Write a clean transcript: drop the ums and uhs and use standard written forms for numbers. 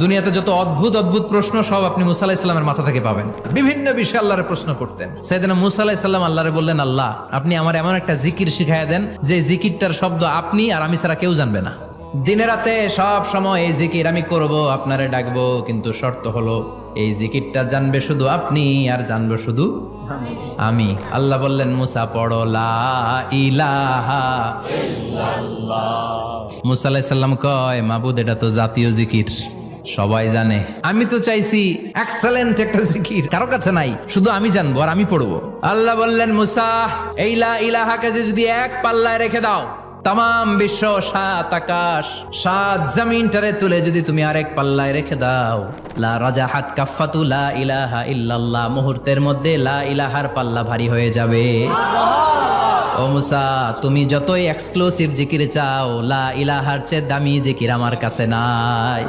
দুনিয়াতে যত অদ্ভুত অদ্ভুত প্রশ্ন সব আপনি মুসা আলাইহিস সালামের মাথা থেকে পাবেন। বিভিন্ন বিষয়ে আল্লাহরে প্রশ্ন করতেন। সাইয়েদনা মুসা আলাইহিস সালাম আল্লাহরে বললেন, আল্লাহ আপনি আমার এমন একটা জিকির শিখাইয়া দেন যে জিকিরটার শব্দ আপনি আর আমি ছাড়া কেউ জানবে না। দিনে রাতে সব সময় এই জিকির আমি করব, আপনারে ডাকবো, কিন্তু শর্ত হলো এই জিকিরটা জানবে শুধু আপনি আর জানবো শুধু আমি। আল্লাহ বললেন, মুসা পড়ো লা ইলাহা ইল্লাল্লাহ। মুসা আলাইহিস সালাম কয়, মাবুদ এটা তো জাতীয় জিকির, সবাই জানে। আমি তো চাইছি এক্সেলেন্ট একটা জিকির, কারো কাছে নাই, শুধু আমি জানবো আর আমি পড়বো। আল্লাহ বললেন, মুসা এই লা ইলাহাকে যদি এক পাল্লায় রেখে দাও, তাম বিশ্ব, 7 আকাশ 7 জমিনটারে তুলে যদি তুমি আরেক পাল্লায় রেখে দাও, লা রাজাহাত কাফাতু লা ইলাহা ইল্লাল্লাহ, মুহূর্তের মধ্যে লা ইলাহার পাল্লা ভারী হয়ে যাবে। ও মুসা, তুমি যতই এক্সক্লুসিভ জিকির চাও, লা ইলাহার চেয়ে দামি জিকির আমার কাছে নাই।